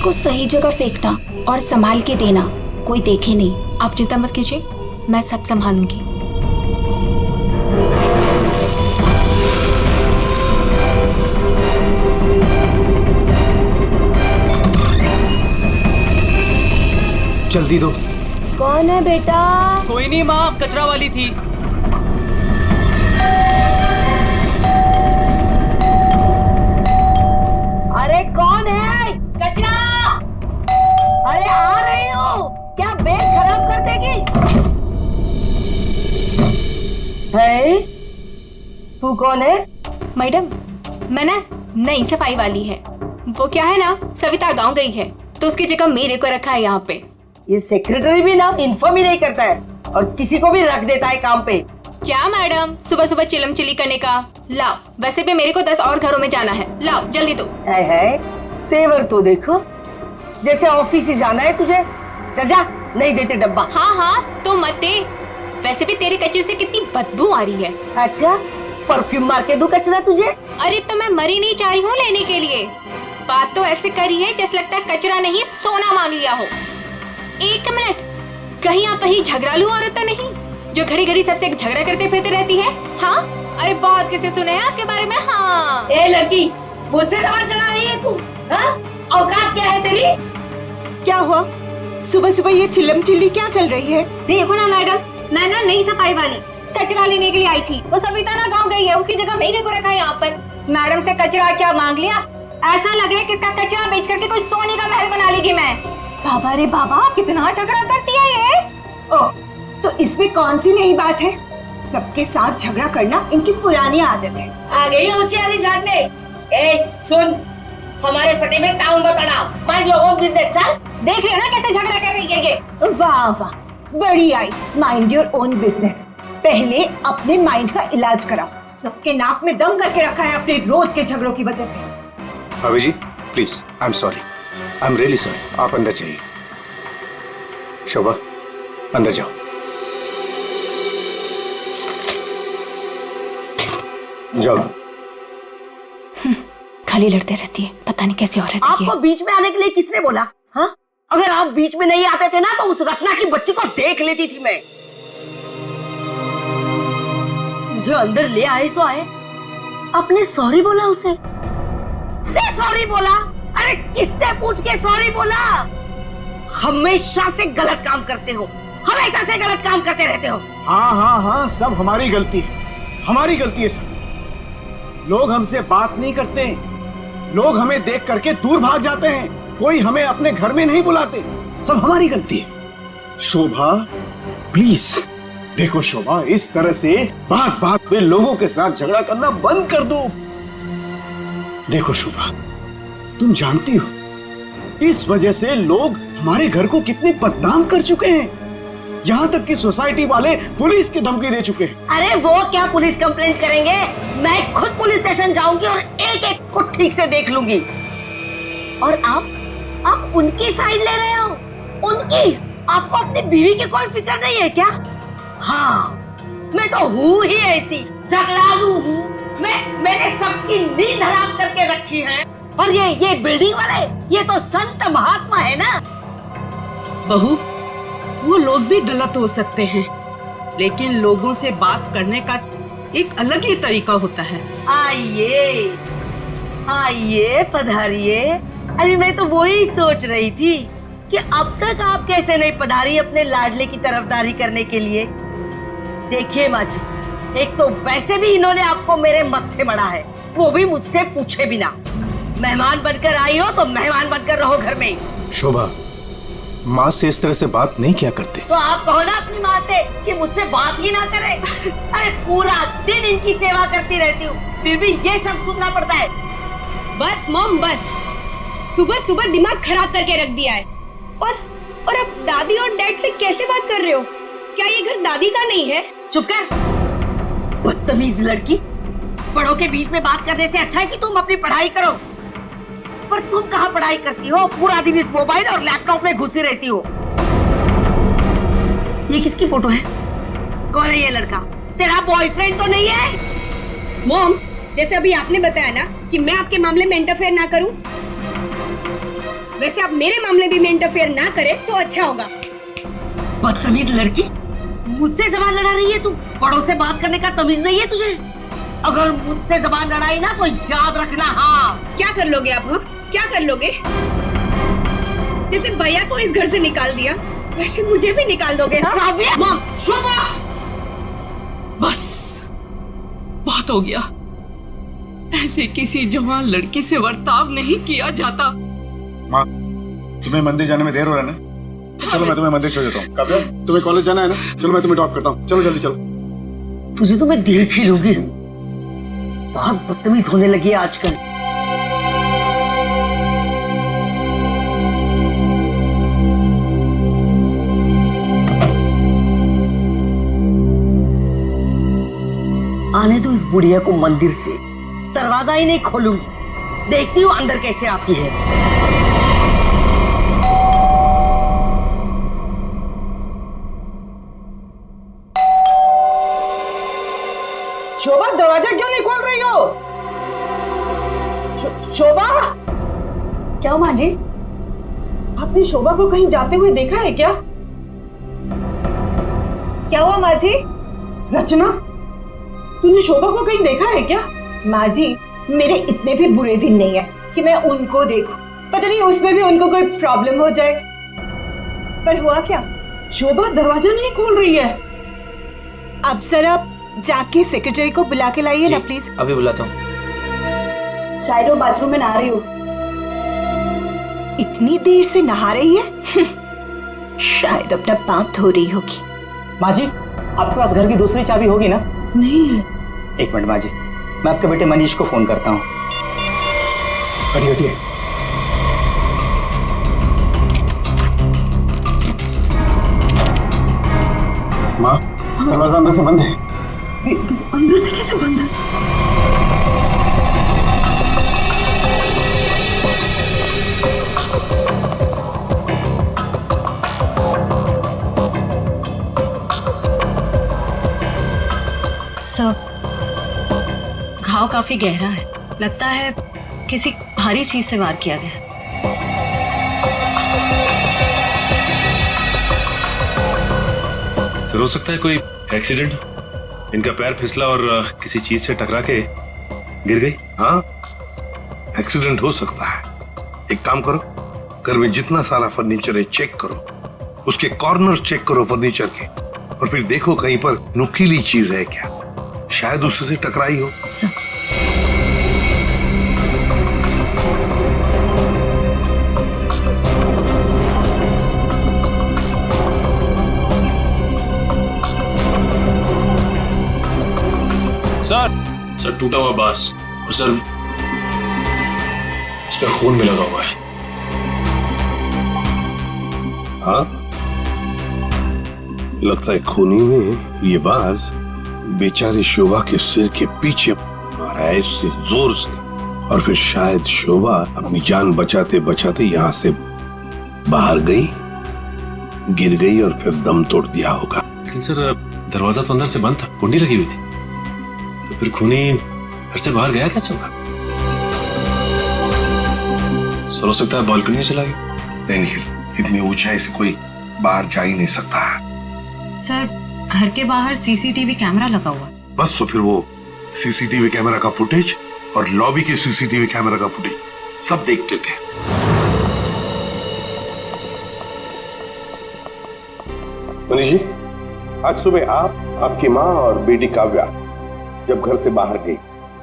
उसको सही जगह फेंकना और संभाल के देना, कोई देखे नहीं। आप चिंता मत कीजिए, मैं सब संभालूंगी। जल्दी दो। कौन है बेटा? कोई नहीं माँ, कचरा वाली थी। अरे कौन है? कचरा! अरे आ रही हूँ। क्या बैग खराब कर देगी? है? तू कौन है? मैडम, मैं ना नई सफाई वाली है। वो क्या है ना, सविता गांव गई है तो उसकी जगह मेरे को रखा है यहाँ पे। ये सेक्रेटरी भी ना इन्फॉर्म ही नहीं करता है और किसी को भी रख देता है काम पे। क्या मैडम, सुबह सुबह चिलम चिली करने का। लाओ, वैसे भी मेरे को 10 और घरों में जाना है। लाओ जल्दी दो। है तेवर तो देखो, जैसे ऑफिस ही जाना है तुझे। चल जा, नहीं देते डब्बा। हाँ तो मत दे। वैसे भी तेरे कचरे से कितनी बदबू आ रही है। अच्छा, परफ्यूम मार के दूं कचरा तुझे? अरे तो मैं मरी नहीं चाही हूँ लेने के लिए। बात तो ऐसे करी है जैसे लगता है कचरा नहीं सोना मांग लिया हो। एक मिनट, कहीं आप वही झगड़ालू औरत तो नहीं जो घड़ी घड़ी सबसे झगड़ा करते फिरते रहती है? हाँ, अरे बहुत किसे सुने हैं आपके बारे में। हाँ ए लड़की, मुझसे सवाल चला रही है तू? हाँ? औकात क्या है तेरी? क्या हुआ? सुबह सुबह ये चिल्लम चिल्ली क्या चल रही है? देखो ना मैडम, मैं ना नई सफाई वाली कचरा लेने के लिए आई थी। वो सविता ना गाँव गई है, उसकी जगह मेरे को रखा है यहाँ पर। मैडम से कचरा क्या मांग लिया? ऐसा लग रहा है कि इसका कचरा बेच करके कोई सोने का महल बना लेगी मैं। बाबा रे बाबा, कितना झगड़ा करती है ये। ओह, तो इसमें कौन सी नई बात है? सबके साथ झगड़ा करना इनकी पुरानी आदत है। आ गई होशियारी झाड़ने। ए सुन, हमारे फटे में टाउन मत अड़ा। Mind your own business. चल, देख रहे हो ना कैसे झगड़ा कर रही है ये। वाह वाह, बड़ी आई। Mind your own business. पहले अपने माइंड का इलाज कराओ। सबके नाक में दम करके रखा है अपने रोज के झगड़ों की वजह से। भाभी जी please, I am sorry, I am really sorry. आप अंदर जाइए। शोभा, अंदर जाओ। जाओ। खाली लड़ते रहती है, पता नहीं कैसी औरत है ये। आपको बीच में आने के लिए किसने बोला? हाँ, अगर आप बीच में नहीं आते थे ना तो उस रत्ना की बच्ची को देख लेती थी मैं। मुझे अंदर ले आए सो आए। आपने सॉरी बोला उसे? सॉरी बोला? अरे किससे पूछ के सॉरी बोला? हमेशा से गलत काम करते हो, हमेशा से गलत काम करते रहते हो। हाँ, सब हमारी गलती है, हमारी गलती है सब। लोग हमसे बात नहीं करते, लोग हमें देख करके दूर भाग जाते हैं, कोई हमें अपने घर में नहीं बुलाते, सब हमारी गलती है। शोभा प्लीज देखो, शोभा इस तरह से बात बात में लोगों के साथ झगड़ा करना बंद कर दो। देखो शोभा, तुम जानती हो इस वजह से लोग हमारे घर को कितने बदनाम कर चुके हैं, यहाँ तक कि सोसाइटी वाले पुलिस की धमकी दे चुके हैं। अरे वो क्या पुलिस कंप्लेंट करेंगे, मैं खुद पुलिस स्टेशन जाऊंगी और एक एक को ठीक से देख लूंगी। और आप उनकी साइड ले रहे हो? उनकी? आपको अपनी बीवी की कोई फिक्र नहीं है क्या? हाँ, मैं तो हूँ ही ऐसी, झगड़ालू हूँ। मैंने सबकी नींद हराम करके रखी है। और ये बिल्डिंग वाले, ये तो संत महात्मा है ना। बहू, वो लोग भी गलत हो सकते हैं, लेकिन लोगों से बात करने का एक अलग ही तरीका होता है। आइए आइए, पधारिए। अरे मैं तो वही सोच रही थी कि अब तक आप कैसे नहीं पधारी अपने लाडले की तरफदारी करने के लिए। देखिए माँ जी, एक तो वैसे भी इन्होंने आपको मेरे मत्थे मड़ा है, वो भी मुझसे पूछे बिना। मेहमान बनकर आई हो तो मेहमान बनकर रहो घर में। शोभा, माँ से इस तरह से बात नहीं किया करते। तो आप कहो ना अपनी माँ से कि मुझसे बात ही ना करे। अरे पूरा दिन इनकी सेवा करती रहती हूँ, फिर भी ये सब सुनना पड़ता है। बस मॉम बस, सुबह सुबह दिमाग खराब करके रख दिया है। और अब दादी और डैड से कैसे बात कर रहे हो? क्या ये घर दादी का नहीं है? चुप कर, बदतमीज लड़की। बड़ों के बीच में बात करने से अच्छा है कि तुम अपनी पढ़ाई करो। पर तुम कहाँ पढ़ाई करती हो? पूरा दिन इस मोबाइल और लैपटॉप में घुसी रहती हो। ये किसकी फोटो है? कौन है ये लड़का? तेरा बॉयफ्रेंड तो नहीं है? मॉम, जैसे अभी आपने बताया ना कि मैं आपके मामले में इंटरफेयर ना करूं, वैसे आप मेरे मामले में इंटरफेयर ना करे तो अच्छा होगा। बदतमीज लड़की, मुझसे जबान लड़ा रही है तू? बड़ों से बात करने का तमीज नहीं है तुझे? अगर मुझसे जबान लड़ाई ना तो याद रखना। हाँ, क्या कर लोगे आप? हाँ, क्या कर लोगे? जैसे भैया को इस घर से निकाल दिया वैसे मुझे भी निकाल दोगे? हाँ? काव्या! माँ, शोभा! बस बहुत हो गया। ऐसे किसी जवान लड़की से बर्ताव नहीं किया जाता। माँ, तुम्हें मंदिर जाने में देर हो रहा है ना? चलो मैं तुम्हें मंदिर छोड़ देता हूँ। काव्या, तुम्हें कॉलेज जाना है ना? चलो मैं तुम्हें ड्रॉप करता हूँ। चलो जल्दी चलो। तुझे तो मैं देख ही लूंगी। बहुत बदतमीज होने लगी है आजकल। आने दो इस बुढ़िया को मंदिर से, दरवाजा ही नहीं खोलूंगी। देखती हूँ अंदर कैसे आती है। शोभा, दरवाजा क्यों नहीं खोल रही हो? शोभा! क्या हुआ माँ जी? आपने शोभा को कहीं जाते हुए देखा है क्या? क्या हुआ माँ जी? रचना, तूने शोभा को कहीं देखा है क्या? माँ जी, मेरे इतने भी बुरे दिन नहीं है कि मैं उनको देखूं। पता नहीं उसमें भी उनको कोई प्रॉब्लम हो जाए। पर हुआ क्या? शोभा दरवाजा नहीं खोल रही है। अब सर आप जाके सेक्रेटरी को बुला के लाइए ना प्लीज। अभी बुलाता हूँ। शायद वो बाथरूम में नहा रही हो। इतनी देर से नहा रही है? शायद अपना पाप धो रही होगी। माँ जी, आपके पास घर की दूसरी चाबी होगी ना? नहीं है। एक मिनट माँ जी, मैं आपके बेटे मनीष को फोन करता हूँ। हटिए हटिए। माँ, दरवाजा अंदर से बंद है। अंदर से कैसे बंद है? सर, घाव काफी गहरा है। लगता है किसी भारी चीज से वार किया गया। सर, हो सकता है कोई एक्सीडेंट। इनका पैर फिसला और किसी चीज से टकरा के गिर गई। हाँ, एक्सीडेंट हो सकता है। एक काम करो, घर में जितना सारा फर्नीचर है चेक करो, उसके कॉर्नर चेक करो फर्नीचर के, और फिर देखो कहीं पर नुकीली चीज है क्या। शायद उससे टकराई हो। सर, सर टूटा हुआ बांस, और सर इस पे खून भी लगा हुआ है। हाँ, लगता है खूनी ने ये बाज बेचारे शोभा के सिर के पीछे मारा है इससे जोर से, और फिर शायद शोभा अपनी जान बचाते बचाते यहाँ से बाहर गई, गिर गई और फिर दम तोड़ दिया होगा। लेकिन सर दरवाजा तो अंदर से बंद था, कुंडी लगी हुई थी, तो फिर खूनी घर से बाहर गया कैसे होगा? सर हो सकता है बालकनी से चला गया। नहीं निखिल, इतनी ऊंचाई से कोई बाहर जा ही नहीं सकता। सर घर के बाहर सीसीटीवी कैमरा लगा हुआ है। बस तो फिर वो सीसीटीवी कैमरा का फुटेज और लॉबी के सीसीटीवी कैमरा का फुटेज सब देख लेते हैं। मनीष जी, आज सुबह आप, आपकी माँ और बेटी काव्या जब घर से बाहर गई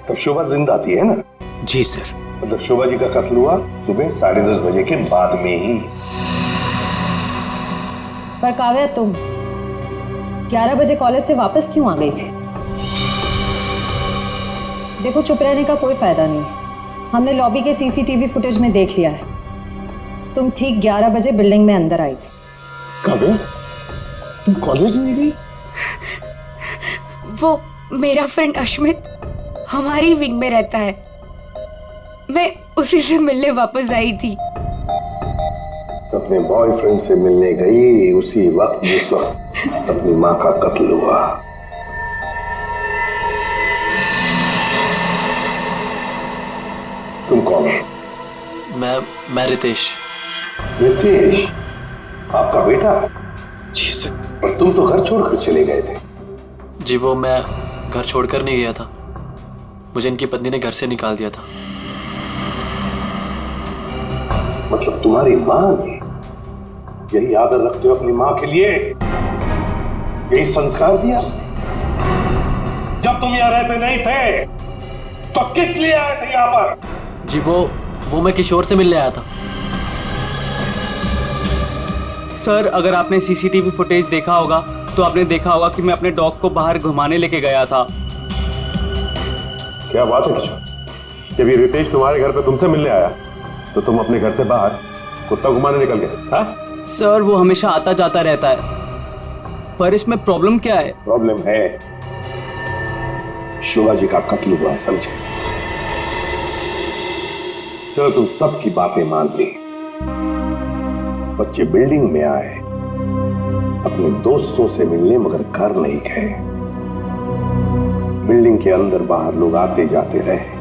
तब शोभा जिंदा थी, है ना? जी सर। मतलब शोभा जी का कत्ल हुआ सुबह 10:30 बजे के बाद में ही। पर काव्या, तुम 11 बजे कॉलेज से वापस क्यों आ गई थी? देखो, चुप रहने का कोई फायदा नहीं। हमने लॉबी के सीसीटीवी फुटेज में देख लिया है, तुम ठीक 11 बजे बिल्डिंग में अंदर आई थी। काव्या, तुम कॉलेज नहीं गई? वो मेरा फ्रेंड अश्मित हमारी विंग में रहता है, मैं उसी से मिलने वापस आई थी। अपने बॉयफ्रेंड से मिलने गई उसी वक्त जिस वक्त अपनी माँ का कत्ल हुआ। तुम कौन हो? मैं रितेश। रितेश, आपका बेटा? जी सर। पर तुम तो घर छोड़कर चले गए थे। जी वो मैं घर छोड़कर नहीं गया था, मुझे इनकी पत्नी ने घर से निकाल दिया था। मतलब तुम्हारी माँ ने यही आदर रखते हो अपनी माँ के लिए, यही संस्कार दिया? जब तुम यहाँ रहते नहीं थे तो किस लिए आए थे यहाँ पर? जी वो मैं किशोर से मिलने आया था। सर, अगर आपने सीसीटीवी फुटेज देखा होगा तो आपने देखा होगा कि मैं अपने डॉग को बाहर घुमाने लेके गया था। क्या बात है किशोर, जब ये रितेश तुम्हारे घर पे तुमसे मिलने आया तो तुम अपने घर से बाहर कुत्ता घुमाने निकल गए? हाँ सर, वो हमेशा आता जाता रहता है, पर इसमें प्रॉब्लम क्या है? प्रॉब्लम है शोभा जी का कत्ल हुआ है, समझे? चलो तुम सबकी बातें मान ली, बच्चे बिल्डिंग में आए अपने दोस्तों से मिलने, मगर घर नहीं गए। बिल्डिंग के अंदर बाहर लोग आते जाते रहे,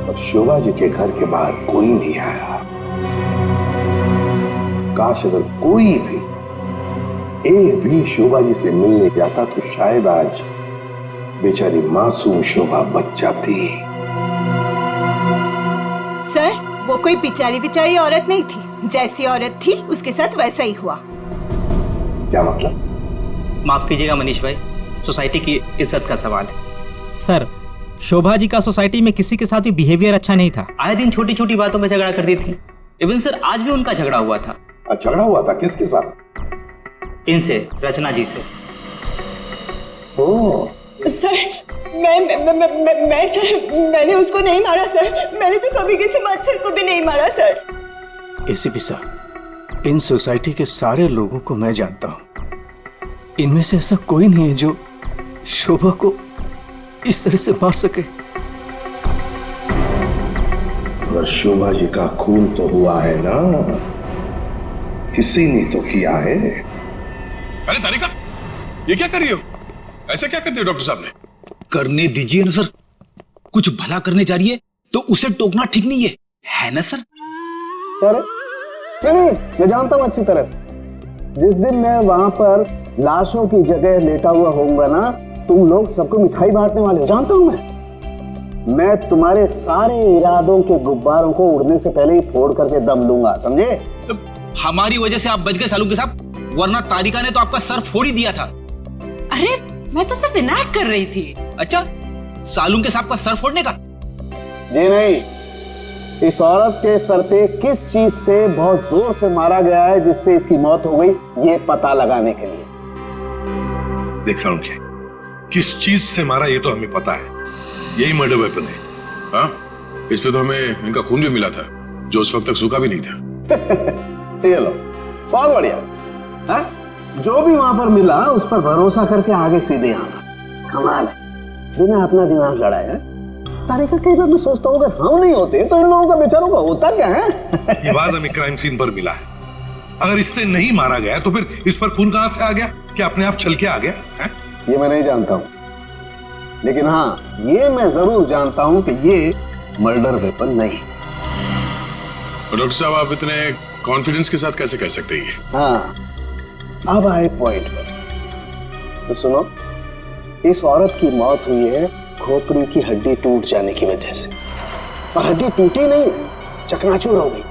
और शोभा जी के घर के बाहर कोई नहीं आया। काश अगर कोई भी एक भी शोभा जी से मिलने जाता तो शायद आज बेचारी मासूम शोभा बच जाती। सर, वो कोई बेचारी औरत नहीं थी, जैसी औरत थी उसके साथ वैसा ही हुआ। क्या मतलब? माफ कीजिएगा मनीष भाई, सोसाइटी की इज्जत का सवाल है। सर, शोभा जी का सोसाइटी में किसी के साथ भी बिहेवियर अच्छा नहीं था। आए दिन छोटी छोटी बातों में झगड़ा करती थी। इवन सर, आज भी उनका झगड़ा हुआ था। झगड़ा हुआ था? किसके साथ? इनसे, रचना जी से। ओह सर, मैं सर, मैंने उसको नहीं मारा सर। मैंने तो कभी किसी मच्छर को भी नहीं मारा सर। एसीपी साहब, इन सोसाइटी के सारे लोगों को मैं जानता हूं, इनमें से ऐसा कोई नहीं है जो शोभा को इस तरह से मार सके। अगर शोभा जी का खून तो हुआ है ना, किसी ने तो किया है। अरे तारिका, ये क्या कर रही हो? ऐसे क्या कर दिया डॉक्टर साहब ने? करने दीजिए ना सर, कुछ भला करने जा रही है तो उसे टोकना ठीक नहीं है ना सर? नहीं, मैं जानता हूं अच्छी तरह से। जिस दिन मैं वहां पर लाशों की जगह लेटा हुआ होऊंगा ना, तुम लोग सबको मिठाई बांटने वाले हो, जानता हूं मैं तुम्हारे सारे इरादों के गुब्बारों को उड़ने से पहले ही फोड़ करके दम लूंगा, समझे? हमारी वजह से आप बच गए सालू के साहब, वरना तारिका ने तो आपका सर फोड़ ही दिया था। अरे मैं तो सिर्फ इनायत कर रही थी। अच्छा, सालू के साहब का सर फोड़ने का? जी नहीं, इस औरत के सर पे किस चीज से बहुत जोर से मारा गया है जिससे इसकी मौत हो गई, ये पता लगाने के लिए। देख सालुंखे, किस चीज से मारा ये तो हमें पता है, यही मर्डर वेपन है। हाँ, इस पे तो हमें इनका खून भी मिला था जो उस वक्त तक सूखा भी नहीं था। चलो, बहुत बढ़िया। हाँ? जो भी वहां पर मिला उस पर भरोसा करके आगे सीधे आना, कमाल है, बिना अपना दिमाग लड़ाए। तारिका, कई बार मैं सोचता हूँ अगर हम नहीं होते तो इन लोगों का बेचारों का होता क्या है? ये बात हमें क्राइम सीन पर मिला है। अगर इससे नहीं मारा गया तो फिर इस पर खून कहां से आ गया? क्या अपने आप छल के आ गया है? ये मैं नहीं जानता हूँ, लेकिन हाँ ये मैं जरूर जानता हूँ कि ये मर्डर वेपन नहीं। डॉक्टर साहब, आप इतने कॉन्फिडेंस के साथ कैसे कह सकते हैं? हाँ, अब आए पॉइंट पर। तो सुनो, इस औरत की मौत हुई है खोपड़ी की हड्डी टूट जाने की वजह से, और हड्डी टूटी नहीं, चकनाचूर हो गई।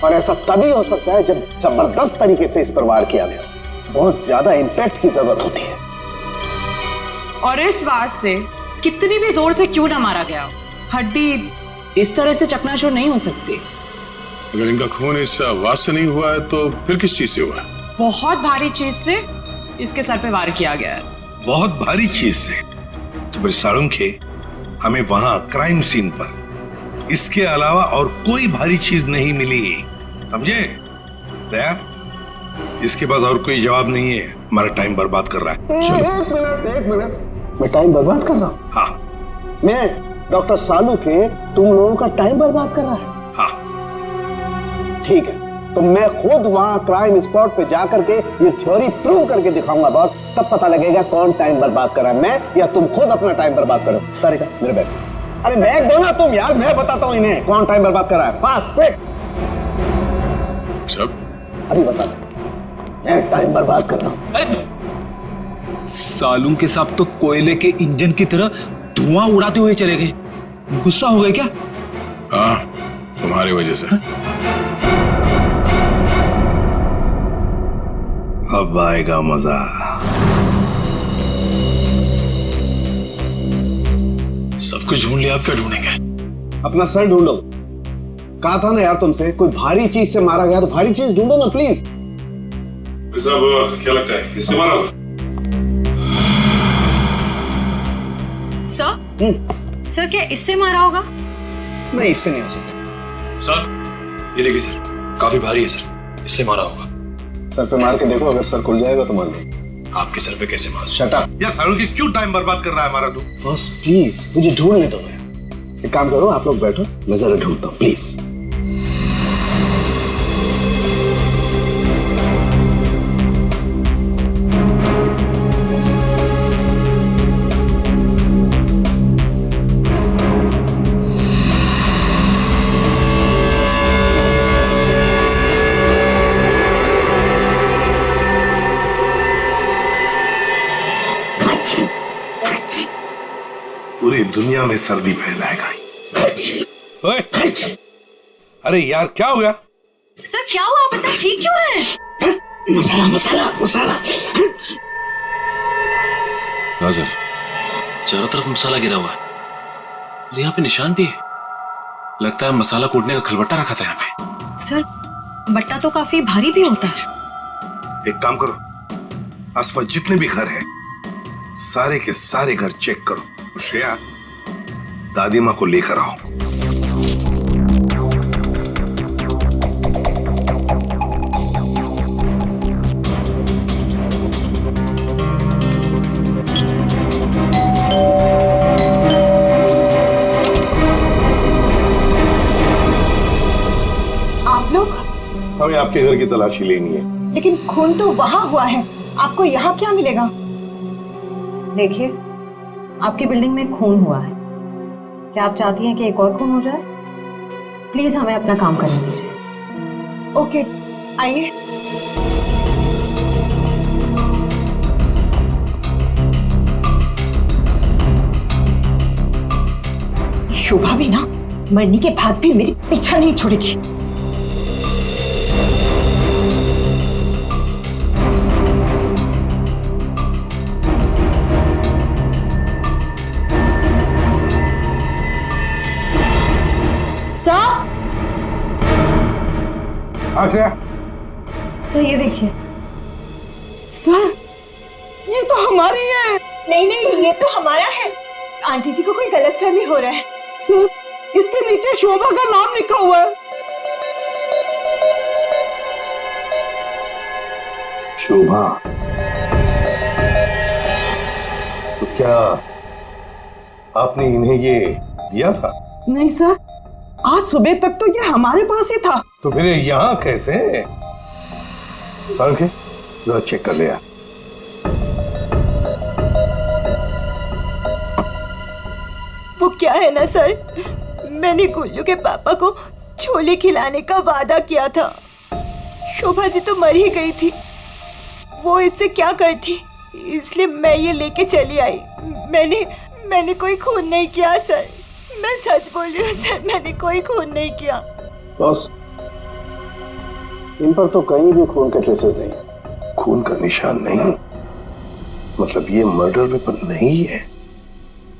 और ऐसा तभी हो सकता है जब जबरदस्त तरीके से इस पर वार किया गया, बहुत ज्यादा इंपैक्ट की जरूरत होती है। और इस बात से कितनी भी जोर से क्यों ना मारा गया, हड्डी इस तरह से चकनाचूर नहीं हो सकती। अगर इनका खून इस आवाज से नहीं हुआ है तो फिर किस चीज से हुआ है? बहुत भारी चीज से इसके सर पे वार किया गया है। बहुत भारी चीज से? तो फिर सालुंखे, हमें वहां क्राइम सीन पर इसके अलावा और कोई भारी चीज नहीं मिली, समझे? दया, इसके पास और कोई जवाब नहीं है, हमारा टाइम बर्बाद कर रहा है। चलो। एक मिनट, मैं टाइम बर्बाद कर रहा हूँ? हाँ। मैं डॉक्टर सालुंखे तुम लोगों का टाइम बर्बाद कर रहा है? हाँ। ठीक है, तो मैं खुद वहां क्राइम स्पॉट पे जाकर के ये थ्योरी प्रूव करके दिखाऊंगा बॉस, तब पता लगेगा कौन टाइम बर्बाद कर रहा है, मैं या तुम खुद अपना टाइम बर्बाद करो। तारिका, मेरे बैग। अरे बैग दो ना तुम यार, मैं बताता हूँ इन्हें कौन टाइम बर्बाद कर रहा है। Fast, quick. सब अभी बता मैं टाइम बर्बाद कर रहा हूँ। सालूं के साथ तो कोयले के इंजन की तरह धुआं उड़ाते हुए चले गए। गुस्सा हो गए क्या? हाँ, तुम्हारी वजह से। अब आएगा मजा। सब कुछ ढूंढ लिया, अब क्या ढूंढेंगे? अपना सर ढूंढो। कहा था ना यार तुमसे, कोई भारी चीज से मारा गया तो भारी चीज ढूंढो ना प्लीज। साहब क्या लगता है, इससे मारा होगा? सर सर क्या इससे मारा होगा? नहीं, इससे नहीं हो सकता। सर ये देखिए सर, काफी भारी है सर, इससे मारा होगा। सर पे मार के देखो, अगर सर खुल जाएगा तो मान लो। आपके सर पे कैसे मार? शट अप यार सालों की क्यों टाइम बर्बाद कर रहा है हमारा तू? बस प्लीज मुझे ढूंढने दो। एक काम करो, आप लोग बैठो, मैं जरा ढूंढता हूँ प्लीज। पूरी दुनिया में सर्दी फैलाएगा। ओए, अरे यार क्या हो गया? सर क्या हुआ, आप इतना चीख क्यों रहे हैं? मसाला मसाला मसाला। हाँ सर, चारों तरफ मसाला गिरा हुआ है और यहाँ पे निशान भी है। लगता है मसाला कूटने का खलबट्टा रखा था यहाँ पे। सर बट्टा तो काफी भारी भी होता है। एक काम करो, आसपास जितने भी घर हैं, सारे के सारे घर चेक करो। श्रेया, दादी माँ को लेकर आओ। आप लोग? हमें आपके घर की तलाशी लेनी है। लेकिन खून तो वहां हुआ है, आपको यहाँ क्या मिलेगा? देखिए, आपकी बिल्डिंग में खून हुआ है। क्या आप चाहती हैं कि एक और खून हो जाए? प्लीज हमें अपना काम करने दीजिए। ओके, आइए। शोभा भी ना मरने के बाद भी मेरी पीछा नहीं छोड़ेगी। आश्रया, सर ये देखिए। सर ये तो हमारी है। नहीं नहीं, ये तो हमारा है। आंटी जी को कोई गलतफहमी हो रहा है। सर इसके नीचे शोभा का नाम लिखा हुआ है। शोभा? तो क्या आपने इन्हें ये दिया था? नहीं सर, आज सुबह तक तो ये हमारे पास ही था। तो फिर यहाँ कैसे? के जरा चेक कर लिया। वो क्या है ना सर, मैंने गुल्लू के पापा को छोले खिलाने का वादा किया था। शोभा जी तो मर ही गई थी, वो इससे क्या करती, इसलिए मैं ये लेके चली आई। मैंने कोई खून नहीं किया सर, मैं सच बोल रही हूँ सर, मैंने कोई खून नहीं किया। बॉस, इन पर तो कहीं भी खून के ट्रेसेस नहीं। खून का निशान नहीं? मतलब ये मर्डर वेपन नहीं है?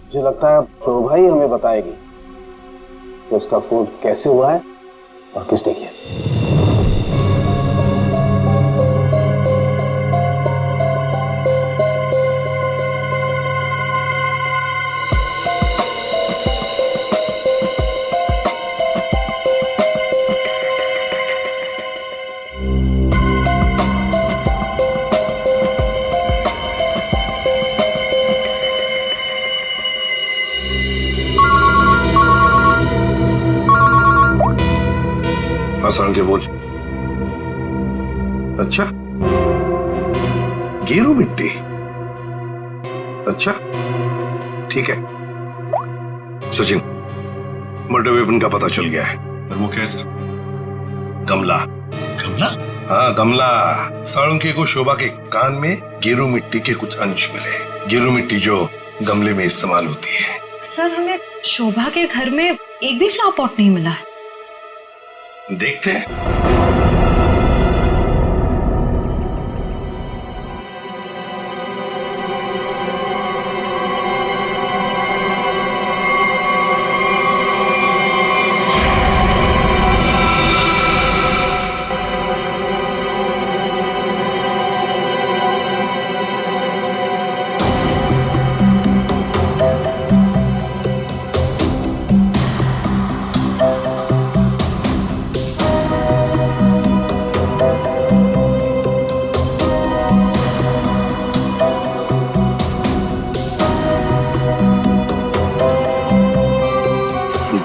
मुझे लगता है शोभा ही हमें बताएगी कि उसका खून कैसे हुआ है और किसने किया। आसान के बोल। अच्छा, गेरू मिट्टी। अच्छा ठीक है सचिन, मर्डर वेपन का पता चल गया है। और वो क्या है सर? गमला। गमला? हाँ गमला। साळुंके को शोभा के कान में गेरू मिट्टी के कुछ अंश मिले। गेरू मिट्टी जो गमले में इस्तेमाल होती है। सर हमें शोभा के घर में एक भी फ्लावर पॉट नहीं मिला है। देखते हैं।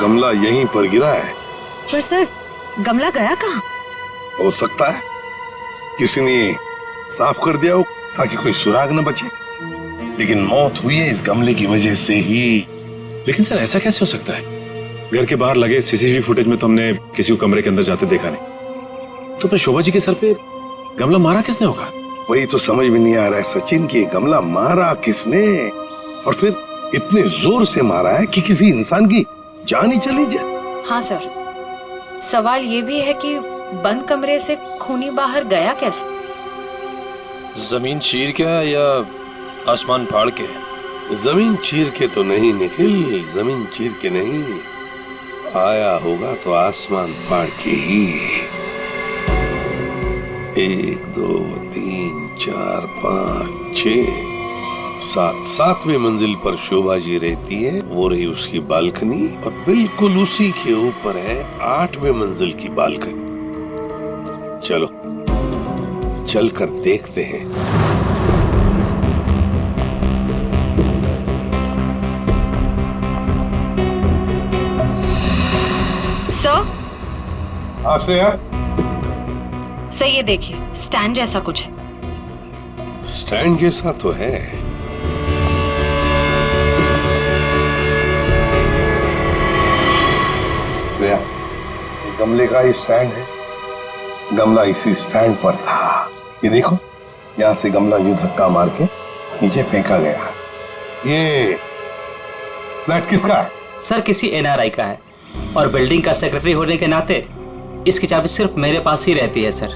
गमला यहीं पर गिरा है। पर सर गमला गया कहाँ? हो सकता है किसी ने साफ कर दिया हो ताकि कोई सुराग न बचे, लेकिन मौत हुई है इस गमले की वजह से ही। लेकिन सर ऐसा कैसे हो सकता है? घर के बाहर लगे सीसीटीवी फुटेज में तो हमने किसी को कमरे के अंदर जाते देखा नहीं। तो फिर शोभा जी के सर पे गमला मारा किसने होगा? वही तो समझ में नहीं आ रहा है सचिन कि गमला मारा किसने, और फिर इतने जोर से मारा है कि किसी इंसान की जान ही चली जाए। हाँ सर, सवाल ये भी है कि बंद कमरे से खूनी बाहर गया कैसे? जमीन चीर के या आसमान फाड़ के? जमीन चीर के तो नहीं निखिल, जमीन चीर के नहीं, आया होगा तो आसमान फाड़ के ही। 1 2 3 4 5 6 7वीं मंजिल पर शोभा जी रहती है, वो रही उसकी बालकनी, और बिल्कुल उसी के ऊपर है 8वीं मंजिल की बालकनी। चलो चलकर देखते हैं। सर आश्रया, सर ये देखिए स्टैंड जैसा कुछ है। स्टैंड जैसा तो है। गमले का ही स्टैंड है, गमला इसी स्टैंड पर था। ये देखो यहाँ से गमला यूं धक्का मार के नीचे फेंका गया। ये फ्लैट किसका है? सर किसी एनआरआई का है, और बिल्डिंग का सेक्रेटरी होने के नाते इसकी चाबी सिर्फ मेरे पास ही रहती है। सर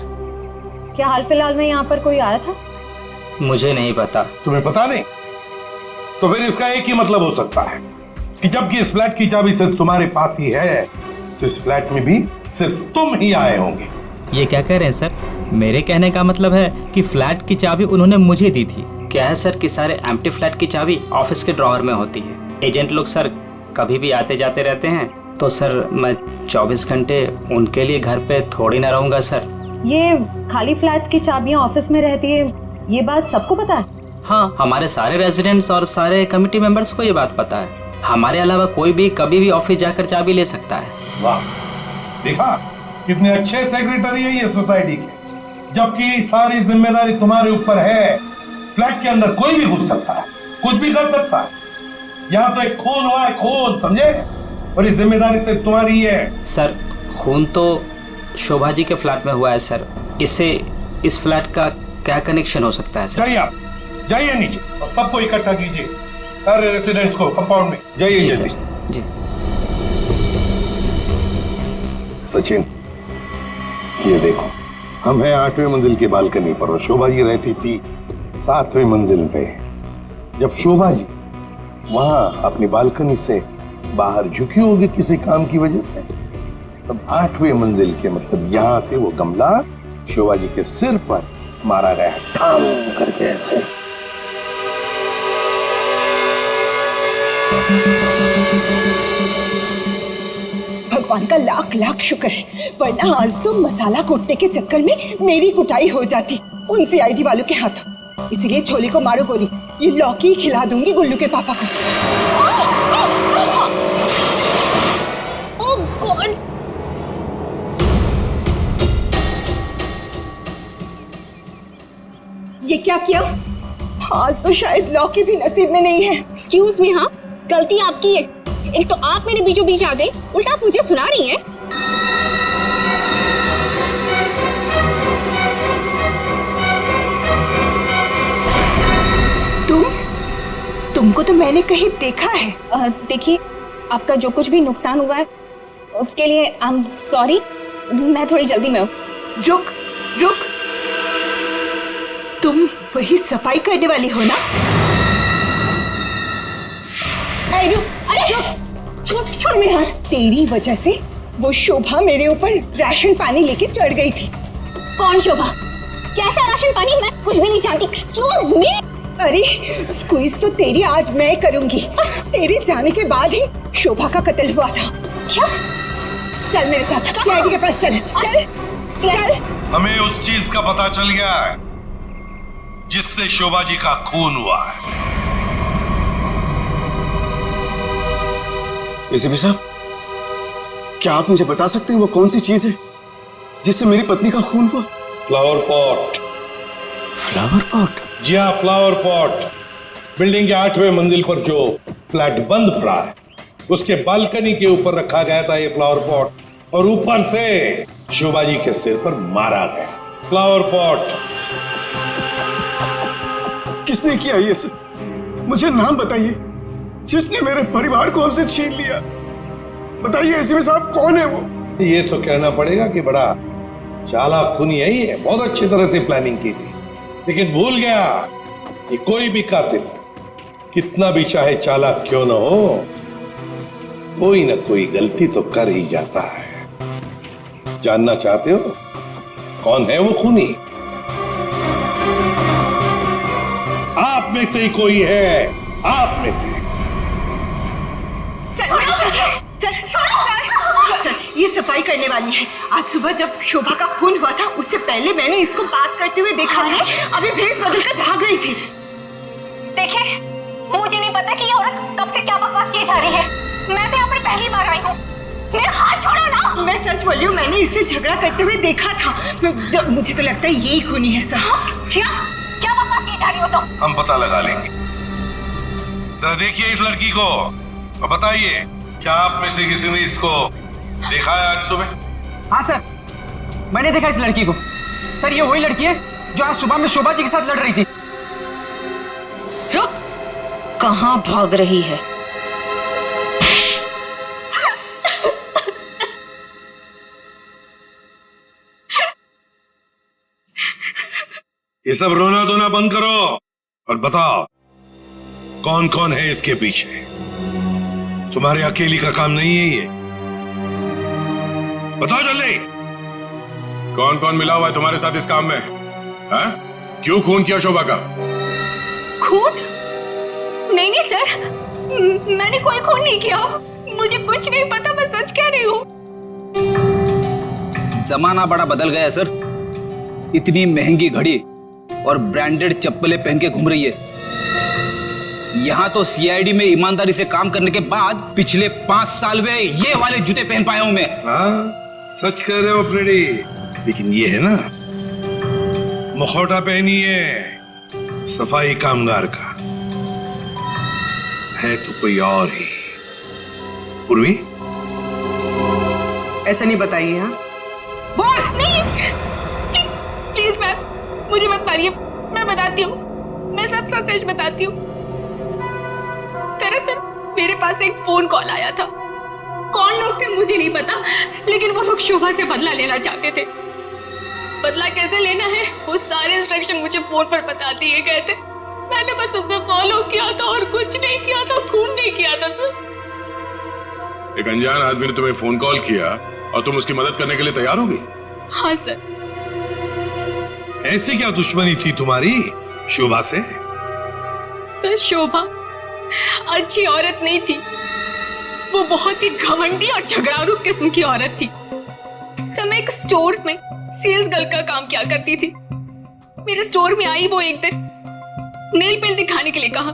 क्या हाल फिलहाल में यहाँ पर कोई आया था? मुझे नहीं पता। तुम्हें पता नहीं? तो फिर इसका एक ही मतलब हो सकता है कि जबकि इस फ्लैट की चाबी सिर्फ तुम्हारे पास ही है, तो इस फ्लैट में भी सिर्फ तुम ही आए होंगे। ये क्या कह रहे हैं सर? मेरे कहने का मतलब है कि फ्लैट की चाबी उन्होंने मुझे दी थी। क्या है सर कि सारे एम्प्टी फ्लैट की चाबी ऑफिस के ड्रॉअर में होती है। एजेंट लोग सर कभी भी आते जाते रहते हैं, तो सर मैं 24 घंटे उनके लिए घर पे थोड़ी ना रहूंगा सर। ये खाली फ्लैट्स की चाबियां ऑफिस में रहती है, ये बात सबको पता है? हाँ, हमारे सारे रेजिडेंट्स और सारे कमिटी मेंबर्स को ये बात पता है। हमारे अलावा कोई भी कभी भी ऑफिस जाकर चाबी ले सकता है। वाह, देखा कितने अच्छे सेक्रेटरी है ये सोसाइटी के, जबकि सारी जिम्मेदारी तुम्हारे ऊपर है। फ्लैट के अंदर कोई भी घुस सकता है, कुछ भी कर सकता है। यहाँ तो एक खून हुआ है, खून, समझे? और ये जिम्मेदारी सिर्फ तुम्हारी है। सर खून तो शोभा जी के फ्लैट में हुआ है सर, इससे इस फ्लैट का क्या कनेक्शन हो सकता है सर? जाइए आप, जाइए नीचे और सबको इकट्ठा कीजिए, सारे रेसिडेंट्स को कंपाउंड में। जाइए जल्दी। जी सचिन, ये देखो हम हैं 8वीं मंजिल की बालकनी पर और शोभा जी रहती थी 7वीं मंजिल पे। जब शोभा जी वहां अपनी बालकनी से बाहर झुकी होगी किसी काम की वजह से, तब 8वीं मंजिल के मतलब यहां से वो गमला शोभा जी के सिर पर मारा गया, ठाम करके ऐसे। भगवान का लाख लाख शुक्र है, वरना आज तो मसाला कूटने के चक्कर में मेरी कुटाई हो जाती उन सीआईडी वालों के हाथों। इसीलिए छोले को मारो गोली, ये लौकी खिला दूंगी गुल्लू के पापा को। ओह गॉड! ये क्या किया? आज तो शायद लौकी भी नसीब में नहीं है। एक्सक्यूज मी, हाँ गलती आपकी है। एक तो आप मेरे बीचों बीच आ गई, उल्टा आप मुझे सुना रही हैं। तुमको तो मैंने कहीं देखा है। देखिए, आपका जो कुछ भी नुकसान हुआ है उसके लिए आई एम सॉरी। मैं थोड़ी जल्दी में हूँ। रुक रुक, तुम वही सफाई करने वाली हो ना? अरे छोड़ मेरा हाथ। तेरी वजह से वो शोभा मेरे ऊपर राशन पानी लेके चढ़ गई थी। कौन शोभा? कैसा राशन पानी? मैं कुछ भी नहीं जानती। Excuse me. अरे स्क्वीज तो तेरी आज मैं करूंगी। तेरे जाने के बाद ही शोभा का कत्ल हुआ था। क्या? चल मेरे साथ सीआईडी के पास चल। चल। हमें उस चीज का पता चल गया है जिससे शोभा जी का खून हुआ है। एसीपी साहब, क्या आप मुझे बता सकते हैं वो कौन सी चीज है जिससे मेरी पत्नी का खून हुआ? Flower pot. Flower pot? जी हाँ, फ्लावर पॉट। बिल्डिंग के 8वें मंजिल पर जो फ्लैट बंद पड़ा है उसके बालकनी के ऊपर रखा गया था ये फ्लावर पॉट, और ऊपर से शोभा जी के सिर पर मारा गया। फ्लावर पॉट किसने किया ये सब? मुझे नाम बताइए जिसने मेरे परिवार को हमसे छीन लिया। बताइए एसीपी साहब, कौन है वो? ये तो कहना पड़ेगा कि बड़ा चालाक खूनी है ये, बहुत अच्छी तरह से प्लानिंग की थी, लेकिन भूल गया कि कोई भी कातिल कितना भी चाहे चालाक क्यों ना हो, कोई ना कोई गलती तो कर ही जाता है। जानना चाहते हो कौन है वो खूनी? आप में से ही कोई है, आप में से। ये सफाई करने वाली है। आज सुबह जब शोभा का खून हुआ था उससे पहले मैंने इसको बात करते हुए देखा था। अभी भेस बदलकर भाग गई थी। देखिए, मुझे नहीं पता कि ये औरत कब से क्या बकवास की जा रही है। मैं तो यहाँ पर पहली बार आई हूँ। मेरा हाथ छोड़ो ना। मैं सच बोल रही हूँ, मैंने इससे झगड़ा करते हुए देखा था। मुझे तो लगता है यही खूनी है सर। क्या बकवास की जा रही हो तुम? हम पता लगा लेंगे। जरा देखिए इस लड़की को और बताइए, क्या आप में से किसी ने इसको देखा है आज सुबह? हाँ सर, मैंने देखा इस लड़की को। सर, ये वही लड़की है जो आज सुबह में शोभा जी के साथ लड़ रही थी। रुक, कहाँ भाग रही है? ये सब रोना धोना बंद करो और बताओ कौन कौन है इसके पीछे। तुम्हारे अकेली का काम नहीं है ये, बताओ जल्दी। कौन कौन मिला हुआ है तुम्हारे साथ इस काम में? हाँ? क्यों खून किया शोभा का? खून? नहीं सर, मैंने कोई खून नहीं किया। मुझे कुछ नहीं पता, मैं सच कह रही हूँ। जमाना बड़ा बदल गया है सर। इतनी महंगी घड़ी और ब्रांडेड चप्पलें पहन के घूम रही है। यहाँ तो सीआईडी में ईमानदारी से काम करने के बाद पिछले 5 साल में ये वाले जूते पहन पाया हूं मैं। हाँ, सच कह रहे हो फ्रेडी। लेकिन ये है ना, मुखौटा पहनी है सफाई कामगार का, है तो कोई और ही। पूर्वी, ऐसा नहीं बताइए। हाँ, बोल नहीं। प्लीज मैम, मुझे मत मारिए। मैं बताती हूँ, मैं सब सच बताती हूँ। दरअसल मेरे पास एक फोन कॉल आया था। कौन लोग थे मुझे नहीं पता, लेकिन वो लोग शोभा से बदला लेना चाहते थे। बदला कैसे लेना है वो सारे इंस्ट्रक्शन मुझे फोन पर बता दिए गए थे। मैंने बस उसे फॉलो किया था और कुछ नहीं किया था, खून नहीं किया था सर। एक अनजान आदमी ने तुम्हें फोन कॉल किया और तुम उसकी मदद करने के लिए तैयार हो गई? हाँ सर। ऐसी क्या दुश्मनी थी तुम्हारी शोभा से? सर, शोभा अच्छी औरत नहीं थी। वो बहुत ही घमंडी और झगड़ालू किस्म की औरत थी। मैं एक स्टोर में सेल्स गर्ल का काम किया करती थी। मेरे स्टोर में आई वो एक दिन, नेल पेंट दिखाने के लिए कहा।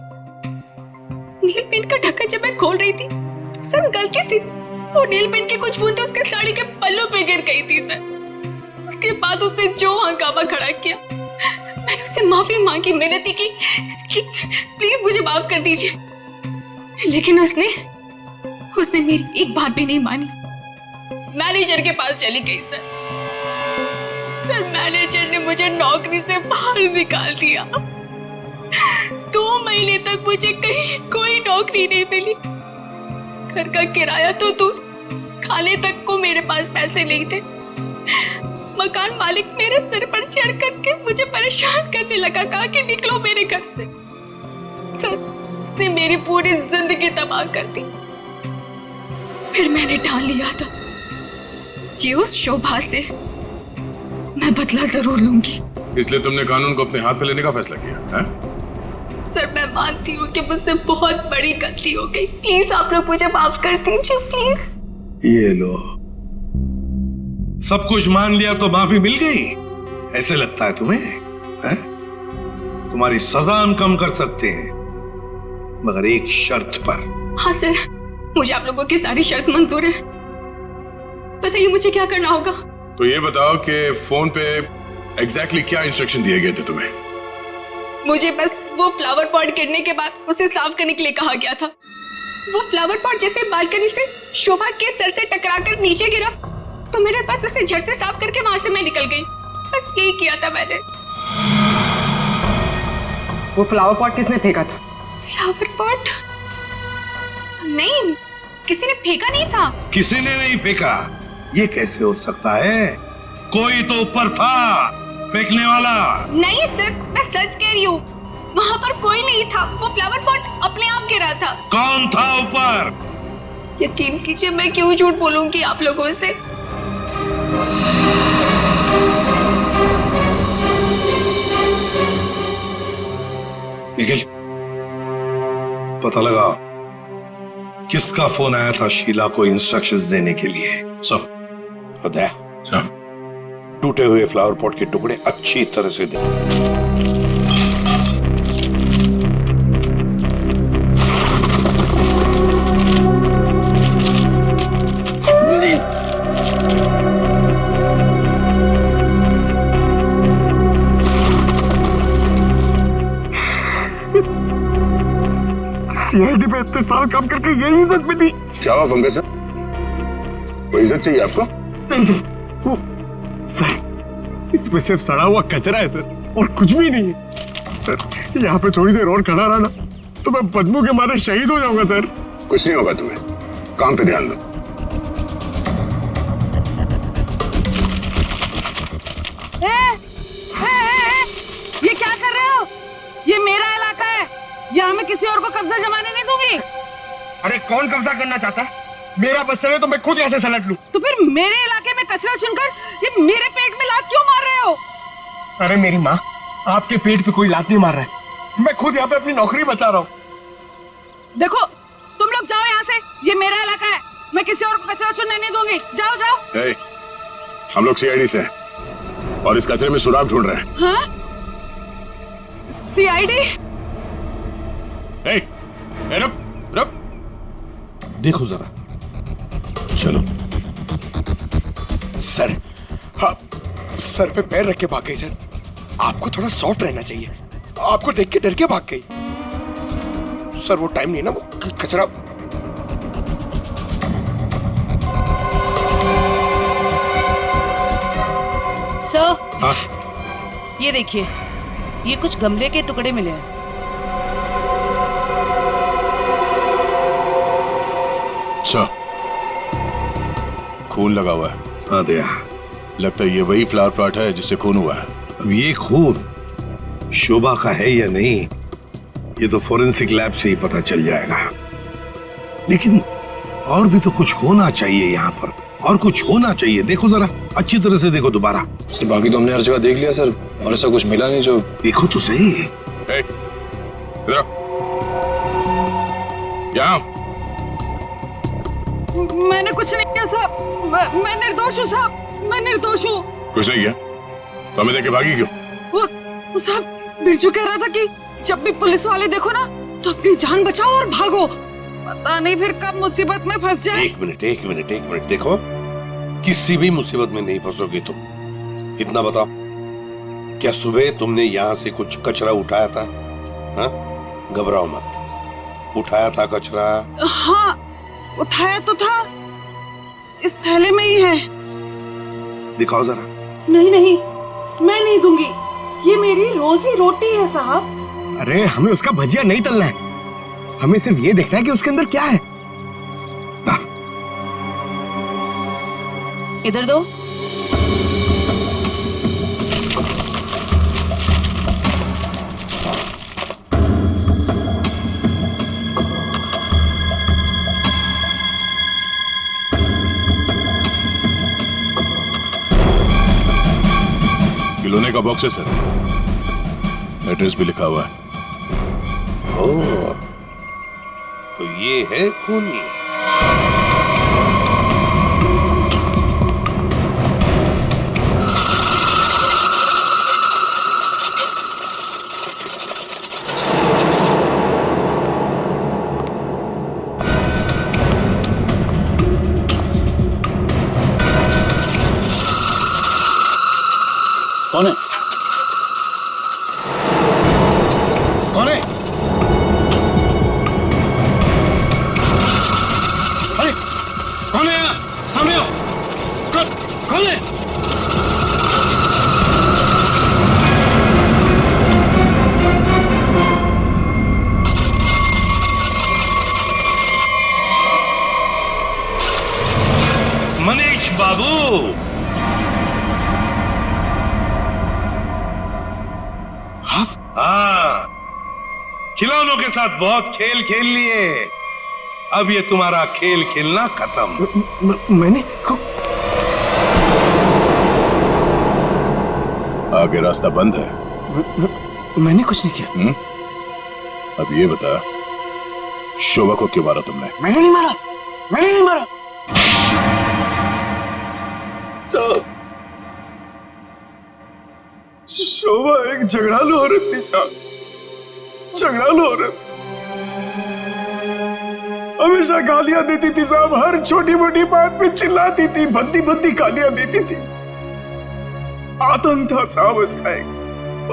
नेल पेंट का ढक्कन जब मैं खोल रही थी तो सर गलती से वो नेल पेंट की कुछ बूंदें उसके साड़ी के पल्लू पे गिर गई थी सर। उसके बाद उसने जो हंगामा खड़ा किया, मैंने उससे माफी मांगी, मिन्नती की कि प्लीज मुझे माफ कर दीजिए, लेकिन उसने मेरी एक बात भी नहीं मानी। मैनेजर के पास चली गई सर। मैनेजर ने मुझे नौकरी से बाहर निकाल दिया। 2 महीने तक मुझे कहीं कोई नौकरी नहीं मिली। घर का किराया तो दूर, खाने तक को मेरे पास पैसे नहीं थे। मकान मालिक मेरे सिर पर चढ़ करके मुझे परेशान करने लगा, कहा कि निकलो मेरे घर से। सर, उसने मेरी पूरी जिंदगी तबाह कर दी। फिर मैंने ठान लिया था कि उस शोभा से मैं बदला जरूर लूंगी। इसलिए तुमने कानून को अपने हाथ में लेने का फैसला किया है? सर, मैं मानती हूँ कि मुझसे बहुत बड़ी गलती हो गई। प्लीज आप लोग मुझे माफ कर दीजिए, प्लीज। ये लो, सब कुछ मान लिया तो माफी मिल गई? ऐसे लगता है तुम्हें? है? तुम्हारी सजा हम कम कर सकते हैं, मगर एक शर्त पर। हाँ सर, मुझे आप लोगों की सारी शर्त मंजूर है। बताइए मुझे क्या करना होगा। तो ये बताओ कि फोन पे एग्जैक्टली क्या इंस्ट्रक्शन दिए गए थे तुम्हें? मुझे बस वो फ्लावर पॉट गिरने के बाद उसे साफ करने के लिए कहा गया था। वो फ्लावर पॉट जैसे बालकनी से शोभा के सर से टकराकर नीचे गिरा तो मेरे पास उसे झट से साफ करके वहां से मैं निकल गई। बस यही किया था मैंने। वो फ्लावर पॉट किसने फेंका था? Flower pot? नहीं, किसी ने फेंका नहीं था। किसी ने नहीं फेंका? ये कैसे हो सकता है? कोई तो ऊपर था फेंकने वाला। नहीं सर, मैं सच कह रही हूँ, वहाँ पर कोई नहीं था। वो फ्लावर पॉट अपने आप गिरा था। कौन था ऊपर? यकीन कीजिए, मैं क्यों झूठ बोलूंगी आप लोगों से। निखिल, पता लगा किसका फोन आया था शीला को इंस्ट्रक्शंस देने के लिए? सब टूटे हुए फ्लावर पॉट के टुकड़े अच्छी तरह से दे। सीआईडी पे इतने साल काम करके यही इज्जत मिली। क्या हुआ पंकज सर? कोई इज्जत चाहिए आपको? नहीं, वो सर, इसमें सिर्फ सड़ा हुआ कचरा है सर, और कुछ भी नहीं है सर। यहाँ पे थोड़ी देर और खड़ा रहा ना तो मैं बदबू के मारे शहीद हो जाऊंगा सर। कुछ नहीं होगा तुम्हें, काम पे ध्यान दो। ये क्या कर रहे हो? ये मेरा इलाका है, यहाँ मैं किसी और को कब्जा जमाने नहीं दूंगी। अरे कौन कब्जा करना चाहता है? मेरा बस चले तो मैं खुद यहाँ से सलट लूं। तो फिर मेरे इलाके में कचरा चुनकर ये मेरे पेट में लात क्यों मार रहे हो? अरे मेरी माँ, आपके पेट पे कोई लात नहीं मार रहा है, मैं खुद यहाँ पे अपनी नौकरी बचा रहा हूँ। देखो, तुम लोग जाओ यहाँ से, ये मेरा इलाका है, मैं किसी और को कचरा चुनने नहीं दूंगी। जाओ जाओ। हम लोग सीआईडी से हैं और इस कचरे में सुराग ढूंढ रहे हैं। हाँ? सीआईडी? रुक। देखो जरा, चलो। सर, हाँ, सर पे पैर रख के भाग गई सर। आपको थोड़ा सॉफ्ट रहना चाहिए, आपको देख के डर के भाग गई। सर वो टाइम नहीं ना, वो कचरा। सर, हाँ? ये देखिए, ये कुछ गमले के टुकड़े मिले हैं। अच्छा, खून लगा हुआ है। हाँ दया, लगता है ये वही फ्लावर प्लॉट है जिससे खून हुआ है। अब ये खून शोभा का है या नहीं, ये तो फोरेंसिक लैब से ही पता चल जाएगा। लेकिन और भी तो कुछ होना चाहिए यहाँ पर, और कुछ होना चाहिए। देखो जरा, अच्छी तरह से देखो दोबारा। सर बाकी तो हमने हर जगह देख लिया सर, और ऐसा कुछ मिला नहीं। जो देखो तो सही। मैंने कुछ नहीं किया साहब, मैं निर्दोष हूँ साहब, मैं निर्दोष हूँ। कुछ नहीं किया तो हमें देख के भागी क्यों? वो साहब, बिरजू कह रहा था कि जब भी पुलिस वाले देखो ना तो अपनी जान बचाओ और भागो, पता नहीं फिर कब मुसीबत में फंस जाए। एक मिनट देखो, किसी भी मुसीबत में नहीं फंसोगे तुम। इतना बताओ, क्या सुबह तुमने यहाँ से कुछ कचरा उठाया था? हाँ? घबराओ मत, उठाया था कचरा? हाँ, उठाया तो था, इस थैले में ही है। दिखाओ जरा। नहीं, मैं नहीं दूंगी, ये मेरी रोजी रोटी है साहब। अरे हमें उसका भजिया नहीं तलना है, हमें सिर्फ ये देखना है कि उसके अंदर क्या है। इधर दो। खिलौने का बॉक्स है सर, एड्रेस भी लिखा हुआ है। ओह, तो ये है खूनी। कौन है? कौन है? अरे कौन है यहाँ? सामने आओ। कौन है? मनीष बाबू, हाँ, खिलौनों के साथ बहुत खेल खेल लिए, अब ये तुम्हारा खेल खेलना खत्म। मैंने आगे रास्ता बंद है। मैंने कुछ नहीं किया। अब ये बता, शोभा को क्यों मारा तुमने? मैंने नहीं मारा, मैंने नहीं मारा। शोभा एक झगड़ालू औरत थी साहब, झगड़ालू औरत। हमेशा गालियां देती थी साहब, हर छोटी मोटी बात पे चिल्लाती थी, भद्दी भद्दी गालियां देती थी। आतंक था साहब उसका एक,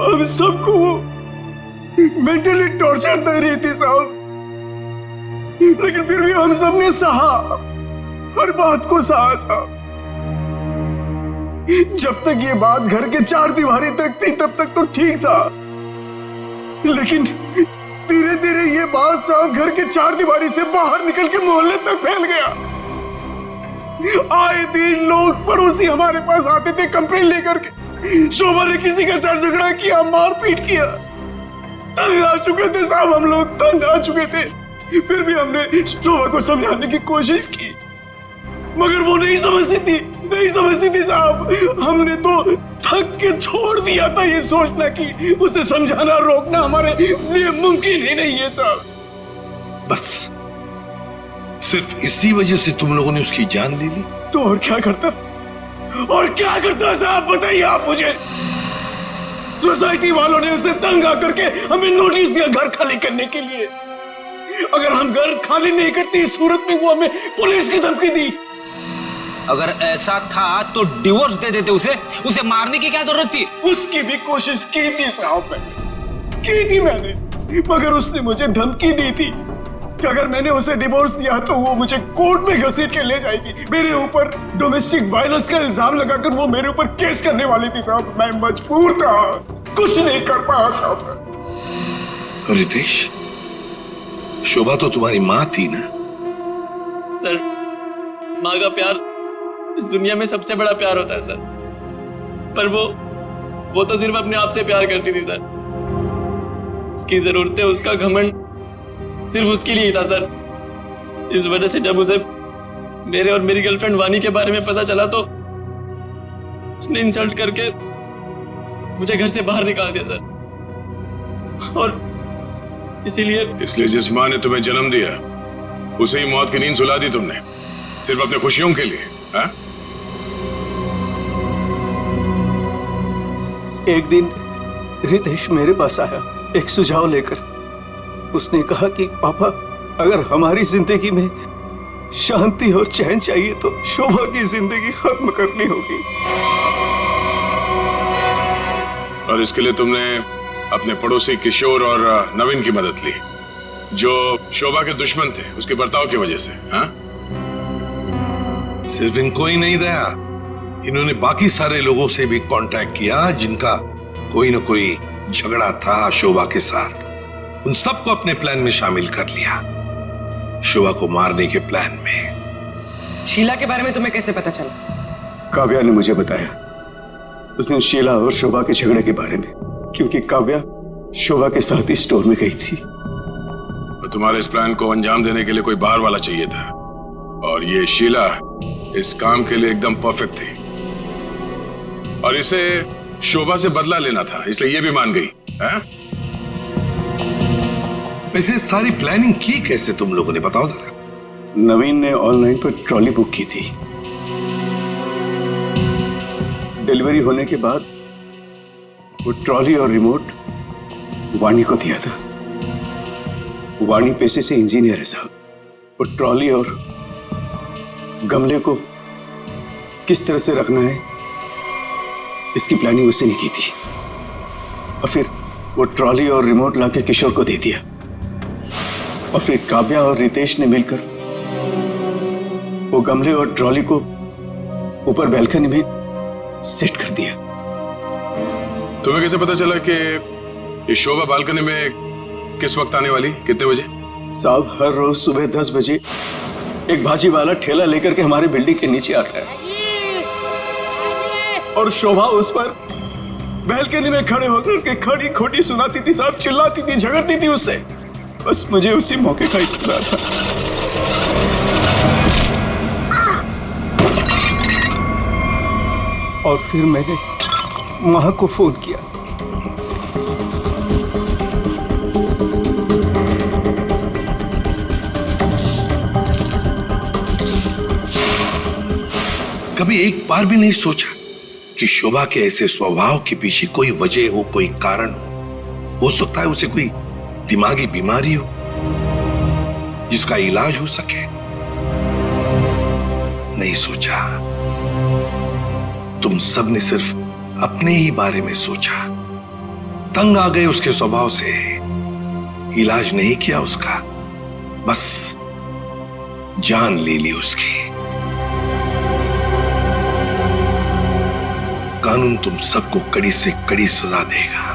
हम सबको वो मेंटली टॉर्चर दे रही थी साहब, लेकिन फिर भी हम सबने सहा, हर बात को सहा साहब। जब तक ये बात घर के चार दीवारी तक थी तब तक तो ठीक था, लेकिन धीरे धीरे ये बात साहब घर के चार दीवारी से बाहर निकल के मोहल्ले तक फैल गया। आए दिन लोग पड़ोसी हमारे पास आते थे कंप्लेन लेकर के, शोभा ने किसी के साथ झगड़ा किया, मारपीट किया। तंग आ चुके थे साहब, हम लोग तंग आ चुके थे। फिर भी हमने शोभा को समझाने की कोशिश की, मगर वो नहीं समझती थी, नहीं समझती थी साहब। हमने तो थक के छोड़ दिया था ये सोचना कि उसे समझाना रोकना हमारे लिए मुमकिन ही नहीं है साहब। बस सिर्फ इसी वजह से तुम लोगों ने उसकी जान ले ली? तो और क्या करता, और क्या करता साहब, बताइए आप मुझे। सोसाइटी वालों ने उसे तंग आकर के हमें नोटिस दिया घर खाली करने के लिए। अगर हम घर खाली नहीं करते इस सूरत में वो हमें पुलिस की धमकी दी। अगर ऐसा था तो डिवोर्स दे देते उसे मारने की क्या जरूरत थी? उसकी भी कोशिश की थी साहब, मैंने की थी मैंने, मगर उसने मुझे धमकी दी थी कि अगर मैंने उसे डिवोर्स दिया तो वो मुझे कोर्ट में घसीट के ले जाएगी। मेरे ऊपर डोमेस्टिक वायलेंस का इल्जाम लगाकर वो मेरे ऊपर केस करने वाली थी साहब। मैं मजबूर था, कुछ नहीं कर पाया साहब। रितेश, शोभा तो तुम्हारी माँ थी ना? सर, माँ का प्यार इस दुनिया में सबसे बड़ा प्यार होता है सर, पर वो तो सिर्फ अपने आप से प्यार करती थी सर। उसकी जरूरतें, उसका घमंड सिर्फ उसके लिए ही था सर। इस वजह से जब उसे मेरे और मेरी गर्लफ्रेंड वानी के बारे में पता चला तो उसने इंसल्ट करके मुझे घर से बाहर निकाल दिया सर। और इसलिए जिस माँ ने तुम्हें जन्म दिया उसे ही मौत की नींद सुला दी तुमने, सिर्फ अपने खुशियों के लिए, हाँ? एक दिन रितेश मेरे पास आया एक सुझाव लेकर। उसने कहा कि पापा, अगर हमारी जिंदगी में शांति और चैन चाहिए तो शोभा की जिंदगी खत्म करनी होगी। और इसके लिए तुमने अपने पड़ोसी किशोर और नवीन की मदद ली, जो शोभा के दुश्मन थे उसके बर्ताव की वजह से, हाँ? सिर्फ इनको ही नहीं दया, इन्होंने बाकी सारे लोगों से भी कांटेक्ट किया जिनका कोई न कोई झगड़ा था शोभा के साथ। उन सबको अपने प्लान में शामिल कर लिया, शोभा को मारने के प्लान में। शीला के बारे में तुम्हें कैसे पता चला? काव्या ने मुझे बताया उस दिन शीला और शोभा के झगड़े के बारे में, क्योंकि काव्या शोभा के साथ ही स्टोर में गई थी। तो तुम्हारे इस प्लान को अंजाम देने के लिए कोई बाहर वाला चाहिए था, और ये शीला इस काम के लिए एकदम परफेक्ट थी, और इसे शोभा से बदला लेना था, इसलिए ये भी मान गई है? वैसे सारी प्लानिंग की कैसे तुम लोगों ने, बताओ जरा। नवीन ने ऑनलाइन पर ट्रॉली बुक की थी। डिलीवरी होने के बाद वो ट्रॉली और रिमोट वाणी को दिया था। वाणी पेशे से इंजीनियर है साहब। वो ट्रॉली और गमले को किस तरह से रखना है इसकी प्लानिंग उससे नहीं की थी, और फिर वो ट्रॉली और रिमोट लाके किशोर को दे दिया, और फिर काव्या और रितेश ने मिलकर वो गमले और ट्रॉली को ऊपर बैल्कनी में सेट कर दिया। तुम्हें कैसे पता चला कि ये शोभा बालकनी में किस वक्त आने वाली, कितने बजे? साहब हर रोज सुबह 10 बजे एक भाजी वाला ठेला लेकर के हमारे बिल्डिंग के नीचे आता है, और शोभा उस पर बैल्कनी में खड़े होकर के खड़ी खोटी सुनाती थी साहब, चिल्लाती थी, झगड़ती थी उससे। बस मुझे उसी मौके का इत्तला था। और फिर मैंने मां को फोन किया। कभी एक बार भी नहीं सोचा कि शोभा के ऐसे स्वभाव के पीछे कोई वजह हो, कोई कारण हो सकता है उसे कोई दिमागी बीमारी हो जिसका इलाज हो सके। नहीं सोचा, तुम सब ने सिर्फ अपने ही बारे में सोचा, तंग आ गए उसके स्वभाव से, इलाज नहीं किया उसका, बस जान ले ली उसकी। कानून तुम सबको कड़ी से कड़ी सजा देगा।